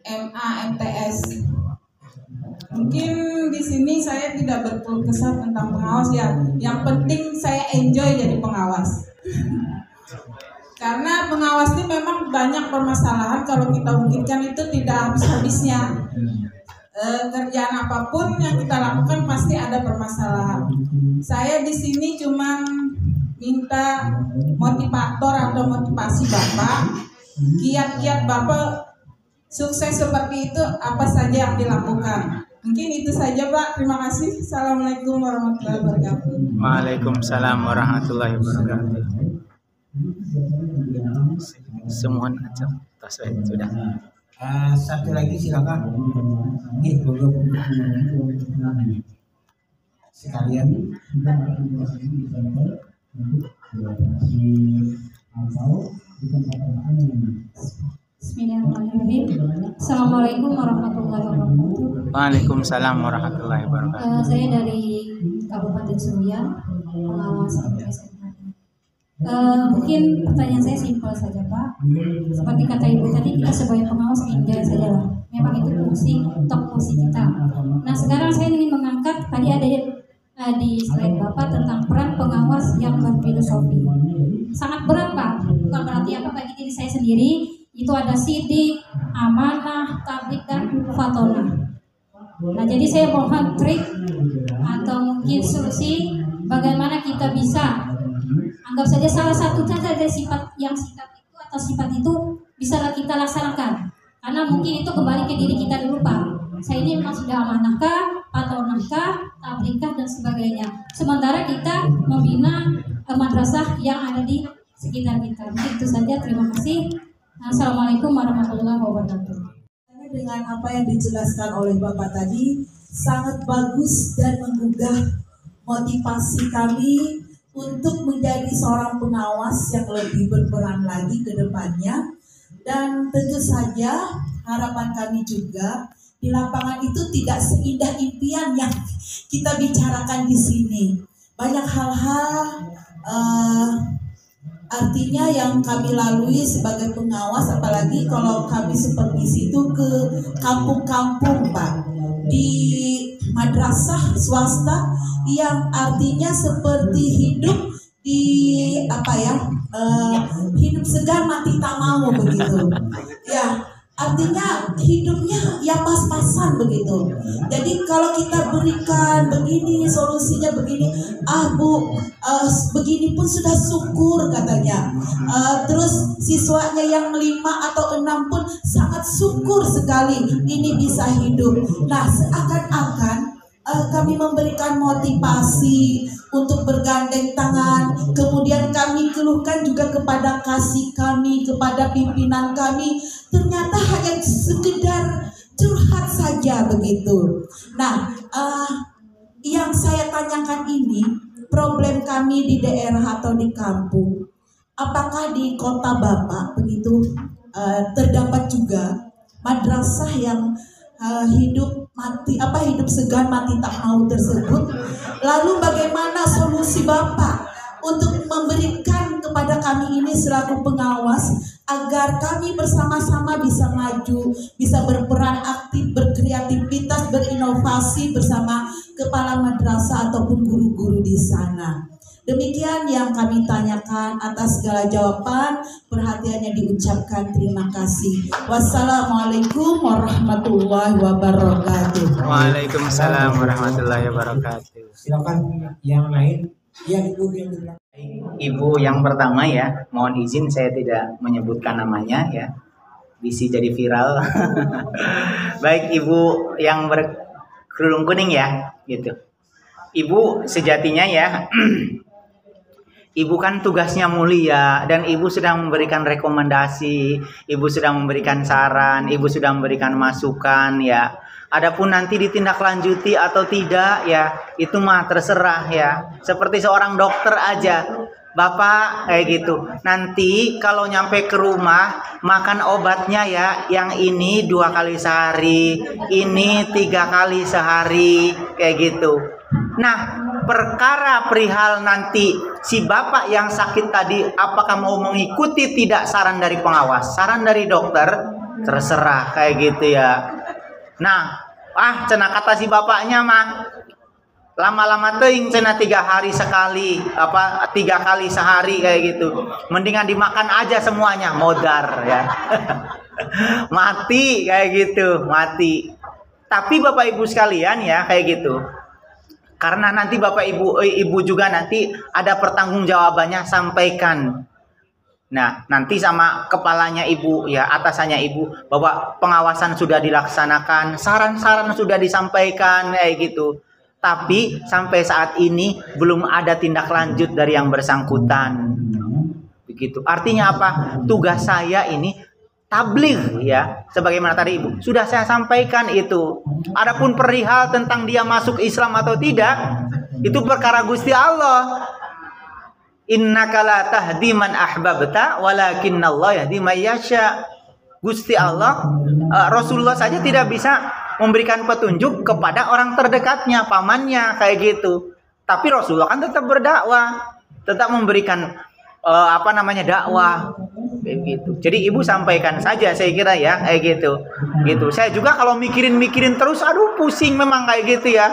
MA MTS. Mungkin di sini saya tidak berkeluh kesah tentang pengawas ya. Yang penting saya enjoy jadi pengawas. Karena pengawas ini memang banyak permasalahan, kalau kita ungkitkan itu tidak habis-habisnya. Kerjaan apapun yang kita lakukan pasti ada permasalahan. Saya di sini cuma minta motivator atau motivasi Bapak, kiat-kiat Bapak sukses seperti itu apa saja yang dilakukan. Mungkin itu saja Pak, terima kasih. Assalamualaikum warahmatullahi wabarakatuh. Waalaikumsalam warahmatullahi wabarakatuh. Semua acap tasawuf sudah. Satu lagi silakan. Sekalian. Bismillahirrahmanirrahim. Assalamualaikum warahmatullahi wabarakatuh. Waalaikumsalam warahmatullahi wabarakatuh. Saya dari Kabupaten Seruyan, pengawas SMK. Mungkin pertanyaan saya simpel saja Pak. Seperti kata Ibu tadi, kita sebagai pengawas enjoy saja lah. Memang itu top fungsi kita. Nah sekarang saya ingin mengangkat, tadi ada di slide Bapak tentang peran pengawas yang berfilosofi. Sangat berat Pak. Bukan berarti apa bagi diri saya sendiri. Itu ada sidik, amanah, tablik, dan fatonah. Nah jadi saya mohon trik atau mungkin solusi bagaimana kita bisa, anggap saja salah satu saja dari sifat itu atau sifat itu bisa kita laksanakan. Karena mungkin itu kembali ke diri kita dulu Pak. Saya ini memang sudah amanahkah, patonahkah, tablikah dan sebagainya. Sementara kita membina madrasah yang ada di sekitar kita. Mungkin itu saja. Terima kasih. Assalamualaikum warahmatullahi wabarakatuh. Dengan apa yang dijelaskan oleh Bapak tadi sangat bagus dan menggugah motivasi kami untuk menjadi seorang pengawas yang lebih berperan lagi ke depannya. Dan tentu saja harapan kami juga di lapangan itu tidak seindah impian yang kita bicarakan di sini. Banyak hal-hal artinya yang kami lalui sebagai pengawas, apalagi kalau kami supervisi itu ke kampung-kampung Pak, di madrasah swasta yang artinya seperti hidup di hidup segar mati tak mau begitu ya, artinya hidupnya ya pas-pasan begitu. Jadi kalau kita berikan begini, solusinya begini, Bu, begini pun sudah syukur katanya. Terus siswanya yang 5 atau 6 pun sangat syukur sekali ini bisa hidup. Nah seakan-akan kami memberikan motivasi untuk bergandeng tangan, kemudian kami keluhkan juga kepada kasih kami, kepada pimpinan kami, ternyata hanya sekedar curhat saja begitu. Nah, yang saya tanyakan ini, problem kami di daerah atau di kampung, apakah di kota Bapak begitu terdapat juga madrasah yang hidup segan mati tak mau tersebut? Lalu bagaimana solusi Bapak untuk memberikan kepada kami ini selaku pengawas agar kami bersama-sama bisa maju, bisa berperan aktif, berkreativitas, berinovasi bersama kepala madrasah ataupun guru-guru di sana. Demikian yang kami tanyakan. Atas segala jawaban, perhatiannya diucapkan terima kasih. Wassalamualaikum warahmatullahi wabarakatuh. Waalaikumsalam warahmatullahi wabarakatuh. Silakan yang lain. Ya, Ibu yang di belakang. Ibu yang pertama ya, mohon izin saya tidak menyebutkan namanya ya, bisa jadi viral. Baik, Ibu yang berkerudung kuning ya, gitu. Ibu sejatinya ya, Ibu kan tugasnya mulia dan Ibu sedang memberikan rekomendasi, Ibu sedang memberikan saran, Ibu sedang memberikan masukan ya. Adapun nanti ditindaklanjuti atau tidak ya, itu mah terserah ya. Seperti seorang dokter aja, Bapak kayak gitu. Nanti kalau nyampe ke rumah makan obatnya ya, yang ini 2 kali sehari, ini 3 kali sehari kayak gitu. Nah, perkara perihal nanti si bapak yang sakit tadi apakah mau mengikuti tidak saran dari pengawas, saran dari dokter, terserah kayak gitu ya. Nah, cenah kata si bapaknya mah lama-lama teuing cenah 3 hari sekali, 3 kali sehari kayak gitu. Mendingan dimakan aja semuanya, modar ya. Mati kayak gitu, mati. Tapi Bapak Ibu sekalian ya kayak gitu. Karena nanti Bapak Ibu juga nanti ada pertanggungjawabannya, sampaikan. Nah, nanti sama kepalanya Ibu ya, atasannya Ibu, bahwa pengawasan sudah dilaksanakan, saran-saran sudah disampaikan kayak gitu. Tapi sampai saat ini belum ada tindak lanjut dari yang bersangkutan. Begitu. Artinya apa? Tugas saya ini tabligh ya, sebagaimana tadi Ibu sudah saya sampaikan itu. Adapun perihal tentang dia masuk Islam atau tidak, itu perkara Gusti Allah. Innaka la tahdi man ahbabta walakinnallaha yahdi may yasha. Gusti Allah, Rasulullah saja tidak bisa memberikan petunjuk kepada orang terdekatnya, pamannya kayak gitu. Tapi Rasulullah kan tetap berdakwah, tetap memberikan dakwah kayak gitu. Jadi Ibu sampaikan saja, saya kira ya kayak gitu. Gitu. Saya juga kalau mikirin terus, aduh pusing memang kayak gitu ya.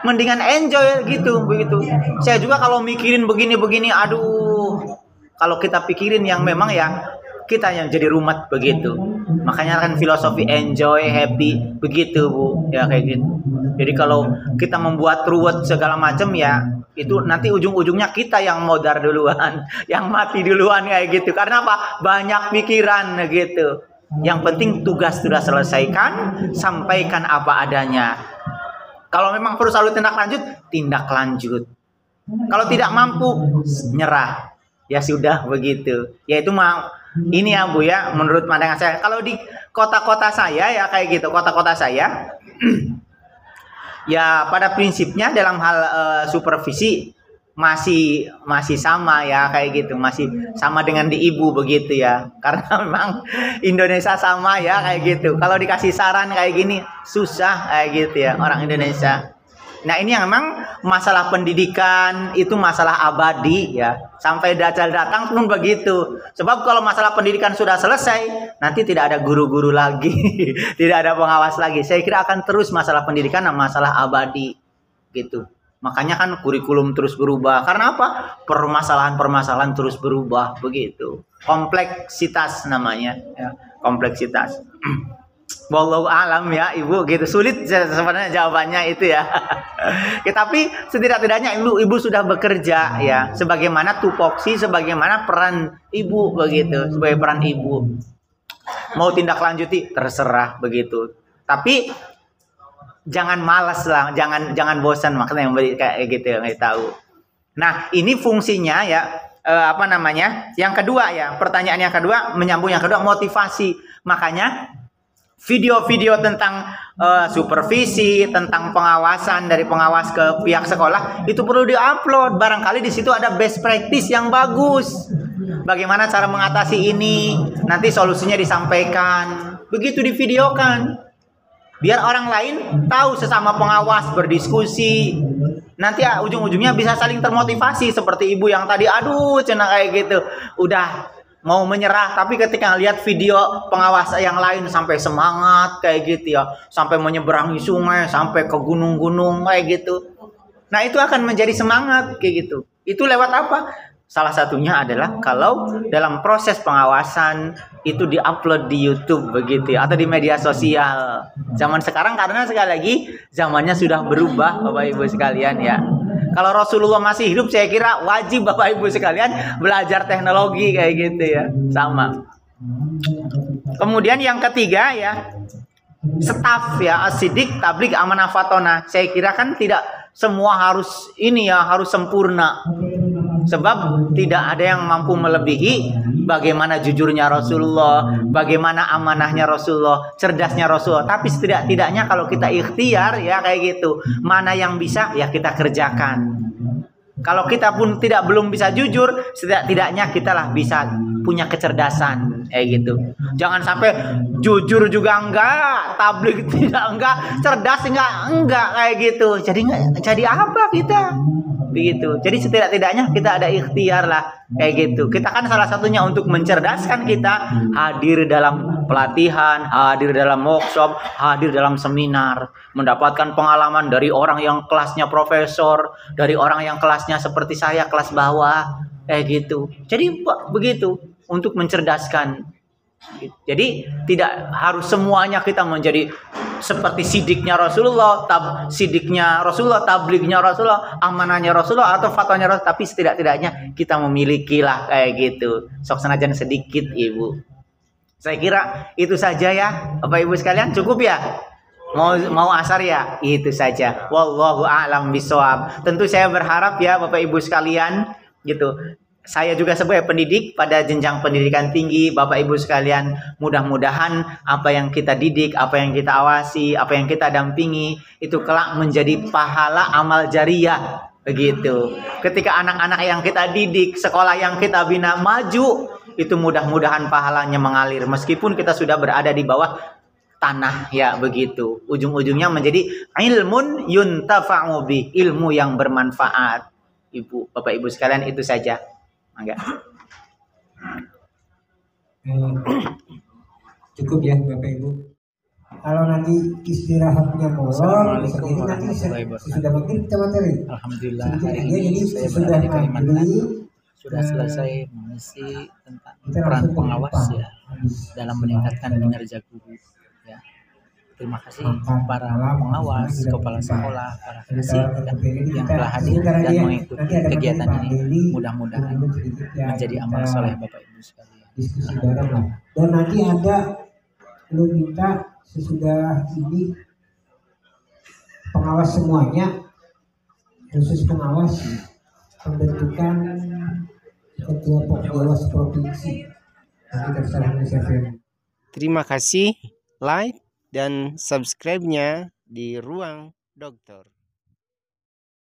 Mendingan enjoy gitu begitu. Saya juga kalau mikirin begini, aduh. Kalau kita pikirin yang memang ya kita yang jadi rumet begitu. Makanya kan filosofi enjoy, happy begitu Bu. Ya kayak gitu. Jadi kalau kita membuat ruwet segala macam ya, itu nanti ujung-ujungnya kita yang modar duluan, yang mati duluan kayak gitu. Karena apa? Banyak pikiran gitu. Yang penting tugas sudah selesaikan, sampaikan apa adanya. Kalau memang perlu selalu tindak lanjut. Kalau tidak mampu, nyerah. Ya sudah begitu. Yaitu ini ya Bu ya, menurut pandangan saya. Kalau di kota-kota saya ya kayak gitu, kota-kota saya ya pada prinsipnya dalam hal supervisi masih sama ya kayak gitu, masih sama dengan di Ibu begitu ya. Karena memang Indonesia sama ya kayak gitu. Kalau dikasih saran kayak gini susah kayak gitu ya orang Indonesia. Nah ini yang memang masalah pendidikan itu masalah abadi ya. Sampai dajjal datang pun begitu. Sebab kalau masalah pendidikan sudah selesai, nanti tidak ada guru-guru lagi, tidak ada pengawas lagi. Saya kira akan terus masalah pendidikan dan masalah abadi gitu. Makanya kan kurikulum terus berubah. Karena apa? Permasalahan-permasalahan terus berubah begitu. Kompleksitas namanya ya, kompleksitas. Wallahu alam ya Ibu gitu. Sulit sebenarnya jawabannya itu ya. Tapi setidak-tidaknya Ibu sudah bekerja ya, sebagaimana tupoksi, sebagaimana peran Ibu begitu, sebagai peran Ibu. Mau tindak lanjuti terserah begitu. Tapi jangan malas lah, jangan bosan makanya kayak gitu yang saya tahu. Nah, ini fungsinya ya Yang kedua ya, pertanyaan yang kedua menyambung yang kedua, motivasi. Makanya video-video tentang supervisi, tentang pengawasan dari pengawas ke pihak sekolah itu perlu diupload. Barangkali di situ ada best practice yang bagus. Bagaimana cara mengatasi ini? Nanti solusinya disampaikan. Begitu divideokan. Biar orang lain tahu, sesama pengawas berdiskusi. Nanti ujung-ujungnya bisa saling termotivasi seperti Ibu yang tadi, aduh cenah kayak gitu. Udah mau menyerah, tapi ketika lihat video pengawas yang lain sampai semangat kayak gitu ya, sampai menyeberangi sungai, sampai ke gunung-gunung kayak gitu. Nah, itu akan menjadi semangat kayak gitu. Itu lewat apa? Salah satunya adalah kalau dalam proses pengawasan itu diupload di YouTube begitu ya, atau di media sosial. Zaman sekarang karena sekali lagi zamannya sudah berubah Bapak Ibu sekalian ya. Kalau Rasulullah masih hidup, saya kira wajib Bapak Ibu sekalian belajar teknologi kayak gitu ya, sama. Kemudian yang ketiga ya, staf ya, As-Siddiq, Tabligh, Amanah, Fatona. Saya kira kan tidak semua harus ini ya, harus sempurna. Sebab tidak ada yang mampu melebihi bagaimana jujurnya Rasulullah, bagaimana amanahnya Rasulullah, cerdasnya Rasulullah. Tapi setidak-tidaknya kalau kita ikhtiar ya kayak gitu, mana yang bisa ya kita kerjakan. Kalau kita pun belum bisa jujur, setidak-tidaknya kita lah bisa punya kecerdasan kayak gitu. Jangan sampai jujur juga enggak, tabligh tidak enggak, cerdas enggak kayak gitu. Jadi apa kita? Begitu. Jadi setidak-tidaknya kita ada ikhtiar lah kayak gitu. Kita kan salah satunya untuk mencerdaskan kita hadir dalam pelatihan, hadir dalam workshop, hadir dalam seminar, mendapatkan pengalaman dari orang yang kelasnya profesor, dari orang yang kelasnya seperti saya, kelas bawah, kayak gitu. Jadi begitu untuk mencerdaskan. Jadi tidak harus semuanya kita menjadi seperti sidiknya Rasulullah, sidiknya Rasulullah, tablignya Rasulullah, amanahnya Rasulullah atau fatwanya Rasulullah, tapi setidak-tidaknya kita memiliki lah kayak gitu. Sok senajan sedikit Ibu. Saya kira itu saja ya, Bapak Ibu sekalian, cukup ya? Mau asar ya? Itu saja. Wallahu a'lam bishawab. Tentu saya berharap ya Bapak Ibu sekalian gitu. Saya juga sebagai pendidik pada jenjang pendidikan tinggi, Bapak Ibu sekalian, mudah-mudahan apa yang kita didik, apa yang kita awasi, apa yang kita dampingi, itu kelak menjadi pahala amal jariah. Begitu. Ketika anak-anak yang kita didik, sekolah yang kita bina maju, itu mudah-mudahan pahalanya mengalir. Meskipun kita sudah berada di bawah tanah, ya begitu. Ujung-ujungnya menjadi ilmun yuntafa'u bih, ilmu yang bermanfaat. Ibu, Bapak Ibu sekalian, itu saja. Enggak. Cukup ya Bapak Ibu. Kalau nanti istirahatnya molor, bisa jadi nanti sudah mungkin kita materi. Alhamdulillah Sedikit hari aja, ini jadi saya sudah berada di Kalimantan maghrib, sudah selesai mengisi tentang kita peran langsung ke pengawas depan. ya Habis dalam sholat, meningkatkan sholat. kinerja guru ya. Terima kasih Makan para malam, pengawas, sudah kepala kita- sekolah, para kita kasih yang telah hadir sebentar dan aja, mengikuti nanti ada kegiatan materi Pak ini. Deli, Mudah-mudahan dulu sedikit ya, menjadi kita amal soleh Bapak Ibu sekalian. diskusi bareng lah. Dan nanti ada lu minta sesudah ini pengawas semuanya, khusus pengawas pembentukan ketua pengawas provinsi. Nanti terserah siapa yang Terima kasih, like dan subscribe-nya di Ruang Dokter.